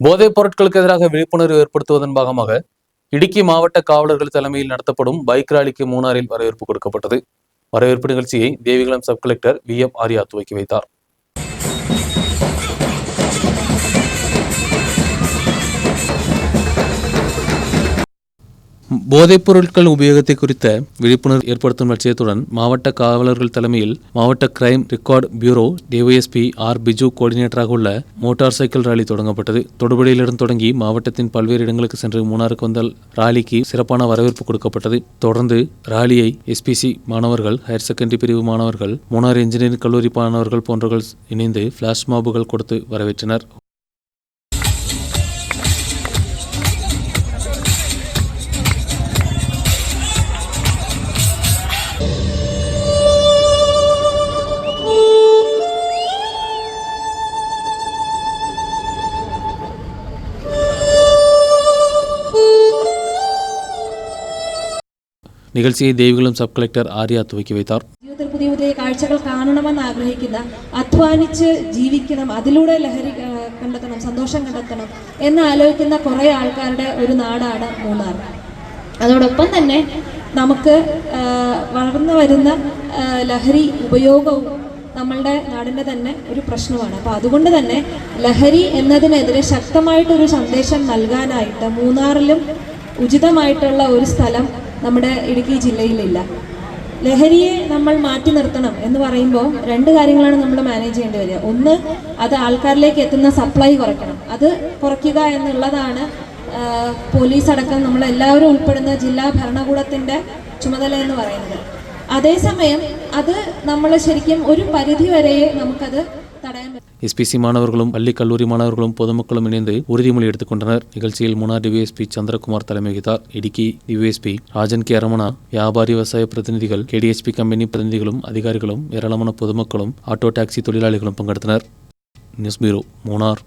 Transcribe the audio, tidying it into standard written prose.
போதைப் பொருட்களுக்கு எதிராக விழிப்புணர்வு ஏற்படுத்துவதன் பாகமாக இடுக்கி மாவட்ட காவலர்கள் தலைமையில் நடத்தப்படும் பைக் ராலிக்கு மூணாரில் வரவேற்பு கொடுக்கப்பட்டது. வரவேற்பு நிகழ்ச்சியை Devikulam sub collector VM Arya துவக்கி வைத்தார். போதைப் பொருட்கள் உபயோகத்தை குறித்த விழிப்புணர்வு ஏற்படுத்தும் லட்சியத்துடன் மாவட்ட காவலர்கள் தலைமையில் மாவட்ட crime record bureau DYSP R Biju கோஆர்டினேட்டராக உள்ள மோட்டார் சைக்கிள் ராலி தொடங்கப்பட்டது. தொடுபடியிலிருந்து தொடங்கி மாவட்டத்தின் பல்வேறு இடங்களுக்கு சென்று மூணாருக்கு வந்த ராலிக்கு சிறப்பான வரவேற்பு கொடுக்கப்பட்டது. தொடர்ந்து ராலியை SPC மாணவர்கள், ஹையர் செகண்டரி பிரிவு மாணவர்கள், மூணார் இன்ஜினியரிங் கல்லூரி மாணவர்கள் போன்றவர்கள் இணைந்து பிளாஷ் மாபுகள் கொடுத்து வரவேற்றனர். നികൾസിയെ ദേവികുളം സബ് കളക്ടർ ആര്യ തുവക്കി വയ്ത്താർ. പുതിയ പുതിയ കാഴ്ചകൾ കാണണമെന്ന് ആഗ്രഹിക്കുന്ന, അധ്വാനിച്ച് ജീവിക്കണം, അതിലൂടെ ലഹരി കണ്ടെത്തണം, സന്തോഷം കണ്ടെത്തണം എന്ന് ആലോചിക്കുന്ന കുറേ ആൾക്കാരുടെ ഒരു നാടാണ് മൂന്നാർ. അതോടൊപ്പം തന്നെ നമുക്ക് വളർന്നു വരുന്ന ലഹരി ഉപയോഗവും നമ്മളുടെ നാടിൻ്റെ തന്നെ ഒരു പ്രശ്നമാണ്. അപ്പോൾ അതുകൊണ്ട് തന്നെ ലഹരി എന്നതിനെതിരെ ശക്തമായിട്ടൊരു സന്ദേശം നൽകാനായിട്ട് മൂന്നാറിലും ഉചിതമായിട്ടുള്ള ഒരു സ്ഥലം നമ്മുടെ ഇടുക്കി ജില്ലയിലില്ല. ലഹരിയെ നമ്മൾ മാറ്റി നിർത്തണം എന്ന് പറയുമ്പോൾ രണ്ട് കാര്യങ്ങളാണ് നമ്മൾ മാനേജ് ചെയ്യേണ്ടി വരിക. ഒന്ന്, അത് ആൾക്കാരിലേക്ക് എത്തുന്ന സപ്ലൈ കുറയ്ക്കണം. അത് കുറയ്ക്കുക എന്നുള്ളതാണ് പോലീസ് അടക്കം നമ്മളെല്ലാവരും ഉൾപ്പെടുന്ന ജില്ലാ ഭരണകൂടത്തിൻ്റെ ചുമതല എന്ന് പറയുന്നത്. അതേസമയം അത് നമ്മൾ ശരിക്കും ഒരു പരിധി വരെ നമുക്കത് തടയാൻ പറ്റും. SPC மாணவர்களும் பள்ளி கல்லூரி மாணவர்களும் பொதுமக்களும் இணைந்து உறுதிமொழி எடுத்துக்கொண்டனர். நிகழ்ச்சியில் மூணார் DYSP சந்திரகுமார் தலைமை வகித்தார். இடுக்கி DYSP ராஜன் கே ரமணா, வியாபாரி விவசாய பிரதிநிதிகள், KDHP கம்பெனி பிரதிநிதிகளும் அதிகாரிகளும், ஏராளமான பொதுமக்களும், ஆட்டோ டாக்ஸி தொழிலாளிகளும் பங்கெடுத்தனர். News bureau, Munnar.